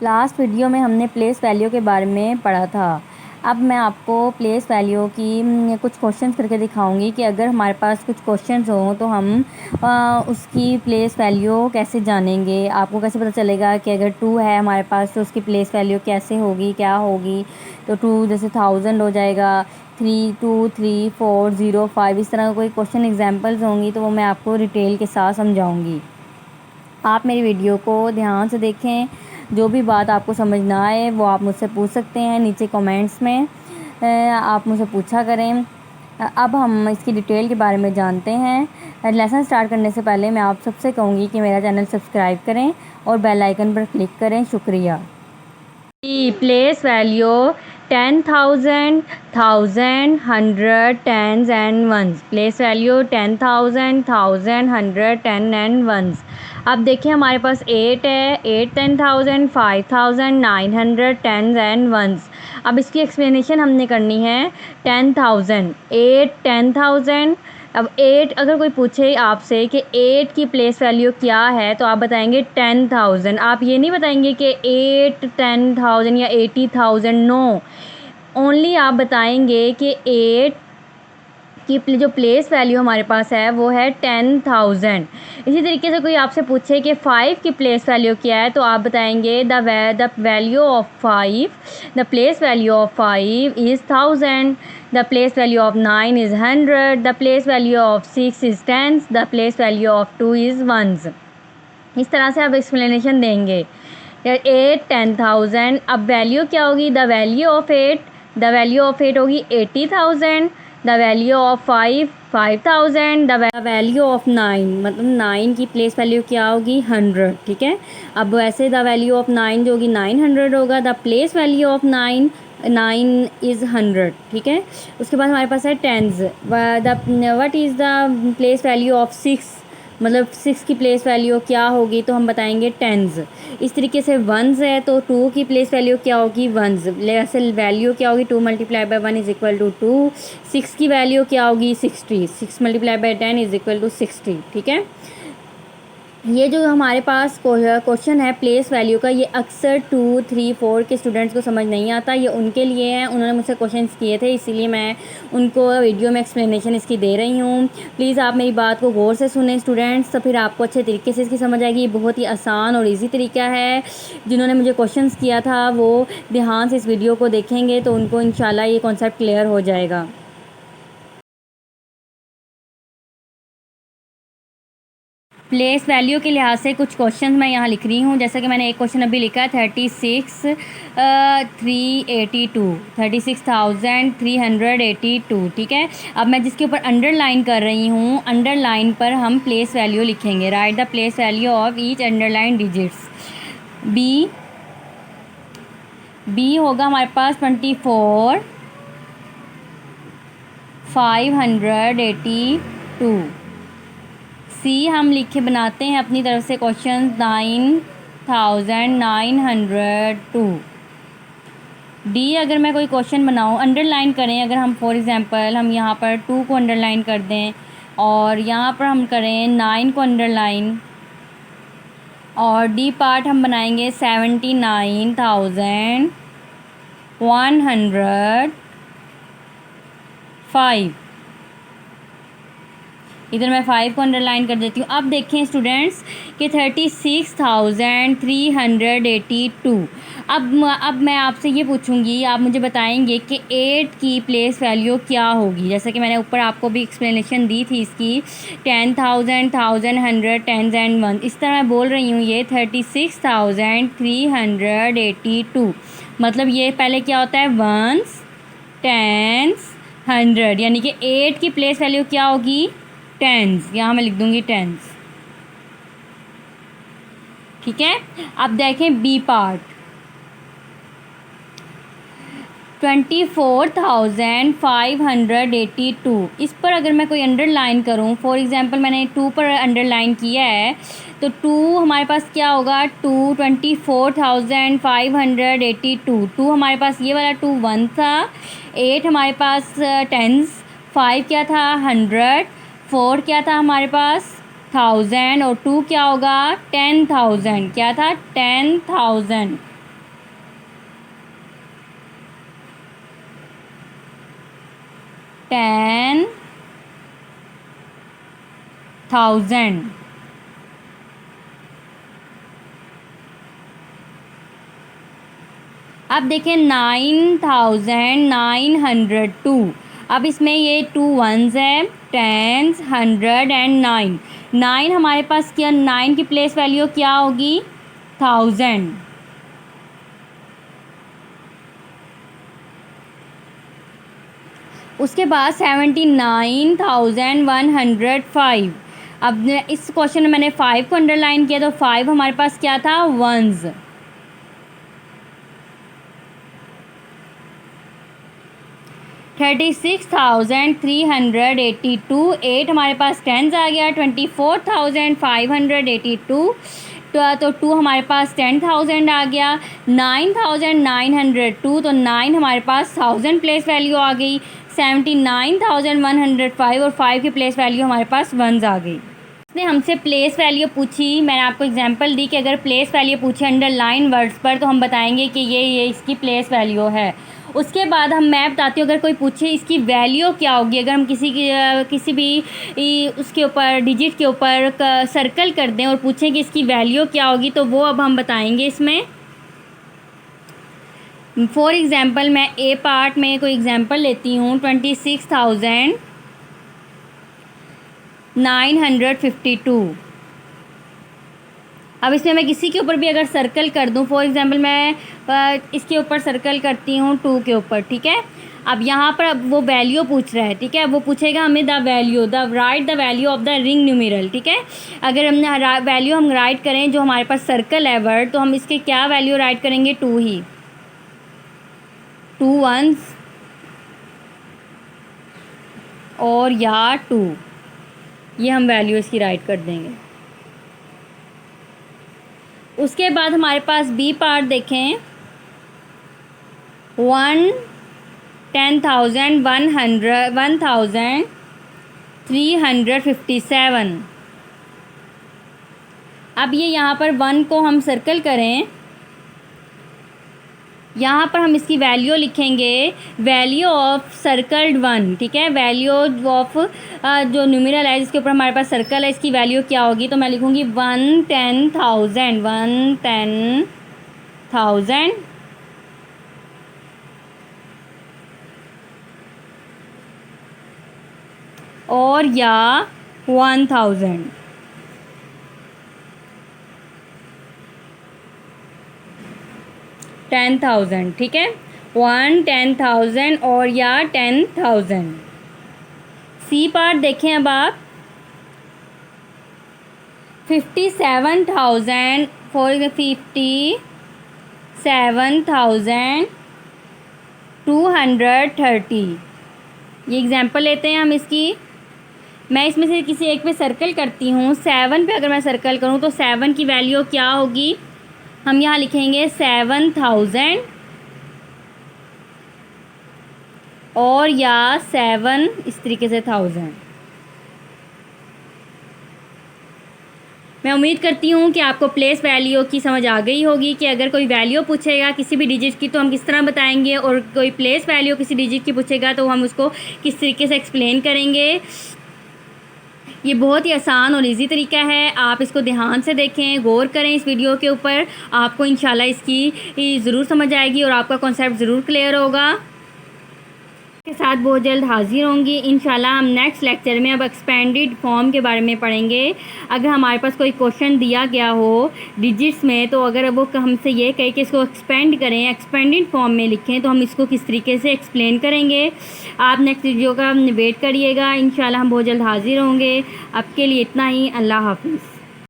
Last video में हमने place value के बारे में पढ़ा था। अब मैं आपको प्लेस वैल्यू की कुछ क्वेश्चंस करके दिखाऊंगी कि अगर हमारे पास कुछ क्वेश्चंस हों तो हम उसकी प्लेस वैल्यू कैसे जानेंगे। आपको कैसे पता चलेगा कि अगर 2 है हमारे पास तो उसकी प्लेस वैल्यू कैसे होगी, क्या होगी। तो 2 जैसे 1000 हो जाएगा, 3 2 3 4 0 5, इस तरह का कोई क्वेश्चन एग्जाम्पल्स होंगी तो वो मैं आपको डिटेल के साथ समझाऊँगी। आप मेरी वीडियो को ध्यान से देखें। जो भी बात आपको समझ ना आए वो आप मुझसे पूछ सकते हैं नीचे कमेंट्स में। आप मुझसे पूछा करें। अब हम इसकी डिटेल के बारे में जानते हैं। लेसन स्टार्ट करने से पहले मैं आप सबसे कहूँगी कि मेरा चैनल सब्सक्राइब करें और बेल आइकन पर क्लिक करें। शुक्रिया। Place value 10,000, 1000, 100, tens and ones। Place value 10,000, 1000, 100, 10 and ones। अब देखिए हमारे पास 8 है, 8 10,000, 5,000, 900, tens and ones। अब इसकी एक्सप्लेनेशन हमने करनी है 10,000, 8 10,000। अब 8 अगर कोई पूछे आपसे कि 8 की प्लेस वैल्यू क्या है तो आप बताएंगे 10,000। आप ये नहीं बताएंगे कि 8 10,000 या 80,000, नो। ओनली आप बताएंगे कि 8 की जो प्लेस वैल्यू हमारे पास है वो है 10,000। इसी तरीके से कोई आपसे पूछे कि 5 की प्लेस वैल्यू क्या है तो आप बताएंगे the value of 5, the place value of 5 is 1000, the place value of 9 is 100, the place value of 6 is 10, the place value of 2 is 1। इस तरह से आप एक्सप्लेनेशन देंगे। 8 10,000। अब वैल्यू क्या होगी? The value of 8, the value of 8 होगी 80,000, the value of 5 5,000, the value of 9 मतलब 9 की प्लेस वैल्यू क्या होगी? 100। ठीक है। अब वैसे द वैल्यू ऑफ 9 जो होगी 900 होगा। The place value of 9 is 100। ठीक है। उसके बाद हमारे पास है tens. What is the place value of 6 मतलब 6 की प्लेस वैल्यू क्या होगी तो हम बताएंगे टेंस। इस तरीके से वंस है तो 2 की प्लेस वैल्यू क्या होगी? वंस। असल वैल्यू क्या होगी? 2 multiply by 1 is equal to 2। 6 की वैल्यू क्या होगी? 60। 6 multiply by 10 is equal to 60। ठीक है। ये जो हमारे पास क्वेश्चन है प्लेस वैल्यू का, ये अक्सर 2 3 4 के स्टूडेंट्स को समझ नहीं आता। ये उनके लिए है, उन्होंने मुझसे क्वेश्चंस किए थे इसीलिए मैं उनको वीडियो में एक्सप्लेनेशन इसकी दे रही हूँ। प्लीज़ आप मेरी बात को गौर से सुने स्टूडेंट्स, तो फिर आपको अच्छे तरीके से इसकी समझ आएगी। ये बहुत ही आसान और ईजी तरीका है। जिन्होंने मुझे क्वेश्चंस किया था वो ध्यान से इस वीडियो को देखेंगे तो उनको इंशाल्लाह ये कॉन्सेप्ट क्लियर हो जाएगा। प्लेस वैल्यू के लिहाज से कुछ क्वेश्चन मैं यहाँ लिख रही हूँ। जैसा कि मैंने एक क्वेश्चन अभी लिखा है 36,382। ठीक है। अब मैं जिसके ऊपर अंडरलाइन कर रही हूँ, अंडरलाइन पर हम प्लेस वैल्यू लिखेंगे। Write the place value of each underline digits. B होगा हमारे पास 24 582। सी हम लिखे बनाते हैं अपनी तरफ से क्वेश्चन 9,902। डी अगर मैं कोई क्वेश्चन बनाऊँ, अंडरलाइन करें अगर हम, फॉर एग्जांपल हम यहाँ पर 2 को अंडरलाइन कर दें और यहाँ पर हम करें 9 को अंडरलाइन और डी पार्ट हम बनाएंगे 79,105। इधर मैं 5 को अंडरलाइन कर देती हूँ। अब देखें स्टूडेंट्स कि 36,382। अब मैं आपसे ये पूछूंगी, आप मुझे बताएंगे कि 8 की प्लेस वैल्यू क्या होगी। जैसे कि मैंने ऊपर आपको भी एक्सप्लेनेशन दी थी इसकी, 10,000, 1000, 100, टेंस एंड वन। इस तरह मैं बोल रही हूँ ये 36,382। मतलब ये पहले क्या होता है? वंस, टेंस, 100, यानी कि 8 की प्लेस वैल्यू क्या होगी? टेंस। यहाँ मैं लिख दूंगी टेंस। ठीक है। अब देखें बी पार्ट 24,582। इस पर अगर मैं कोई अंडरलाइन करूँ, फॉर एग्जांपल मैंने 2 पर अंडरलाइन किया है तो 2 हमारे पास क्या होगा? 2 24,582। 2 हमारे पास ये वाला 2 1 था, 8 हमारे पास टेंस, 5 क्या था? 100, 4 क्या था हमारे पास? 1000 और 2 क्या होगा? 10,000। क्या था? 10,000। 10,000। अब देखें 9,902। अब इसमें ये 2 वंस है, टेंस, 100 एंड 9। 9 हमारे पास क्या, 9 की प्लेस वैल्यू क्या होगी, 1000। उसके बाद 79,105। अब इस क्वेश्चन में मैंने 5 को अंडरलाइन किया, तो 5 हमारे पास क्या था, वंस। 36,382। 8 हमारे पास टेंस आ गया। 24,582। तो 2 हमारे पास 10,000 आ गया। 9,902, तो 9 हमारे पास 1000 प्लेस वैल्यू आ गई। 79,105 और 5 की प्लेस वैल्यू हमारे पास वंस आ गई। इसने हमसे प्लेस वैल्यू पूछी, मैंने आपको एग्जांपल दी कि अगर प्लेस वैल्यू पूछे अंडरलाइन वर्ड्स पर, तो हम बताएंगे कि ये इसकी प्लेस वैल्यू है। उसके बाद मैं बताती हूँ, अगर कोई पूछे इसकी वैल्यू क्या होगी, अगर हम किसी भी उसके ऊपर डिजिट के ऊपर सर्कल कर दें और पूछें कि इसकी वैल्यू क्या होगी, तो वो अब हम बताएंगे इसमें। फॉर एग्ज़ाम्पल मैं ए पार्ट में कोई एग्ज़ाम्पल लेती हूँ, 26,952। अब इसमें मैं किसी के ऊपर भी अगर सर्कल कर दूं, फॉर एग्ज़ाम्पल मैं इसके ऊपर सर्कल करती हूँ 2 के ऊपर, ठीक है। अब यहाँ पर अब वो वैल्यू पूछ रहा है, ठीक है। वो पूछेगा हमें the value of the ring numeral, ठीक है। अगर हमने वैल्यू हम राइट करें, जो हमारे पास सर्कल है वर्ड, तो हम इसके क्या वैल्यू राइट करेंगे, 2 ही, 2 वंस और या 2, ये हम वैल्यू इसकी राइट कर देंगे। उसके बाद हमारे पास बी पार्ट देखें, 1,357। अब ये यहाँ पर 1 को हम सर्कल करें, यहाँ पर हम इसकी वैल्यू लिखेंगे, वैल्यू ऑफ सर्कल्ड 1, ठीक है। वैल्यू ऑफ जो न्यूमेरल है जिसके ऊपर हमारे पास सर्कल है, इसकी वैल्यू क्या होगी, तो मैं लिखूँगी 110,000, 110,000 और या 1000। $10,000, ठीक है। 110,000 और या 10,000। सी पार्ट देखें अब आप, 57,230। ये एग्जाम्पल लेते हैं हम इसकी। मैं इसमें से किसी एक पे सर्कल करती हूँ, 7 पे अगर मैं सर्कल करूँ तो 7 की वैल्यू क्या होगी, हम यहाँ लिखेंगे 7,000 और या 7 इस तरीके से 1000। मैं उम्मीद करती हूँ कि आपको प्लेस वैल्यू की समझ आ गई होगी कि अगर कोई वैल्यू पूछेगा किसी भी डिजिट की तो हम किस तरह बताएंगे, और कोई प्लेस वैल्यू किसी डिजिट की पूछेगा तो हम उसको किस तरीके से एक्सप्लेन करेंगे। ये बहुत ही आसान और इजी तरीका है, आप इसको ध्यान से देखें, गौर करें इस वीडियो के ऊपर, आपको इंशाल्लाह इसकी ज़रूर समझ आएगी और आपका कॉन्सेप्ट ज़रूर क्लियर होगा। के साथ बहुत जल्द हाजिर होंगी इंशाल्लाह। हम नेक्स्ट लेक्चर में अब एक्सपेंडेड फॉर्म के बारे में पढ़ेंगे। अगर हमारे पास कोई क्वेश्चन दिया गया हो डिजिट्स में, तो अगर वो हमसे ये कहे कि इसको एक्सपेंड करें, एक्सपेंडेड फॉर्म में लिखें, तो हम इसको किस तरीके से एक्सप्लेन करेंगे। आप नेक्स्ट वीडियो का वेट करिएगा, इंशाल्लाह हम बहुत जल्द हाजिर होंगे। अब के लिए इतना ही, अल्लाह हाफिज़।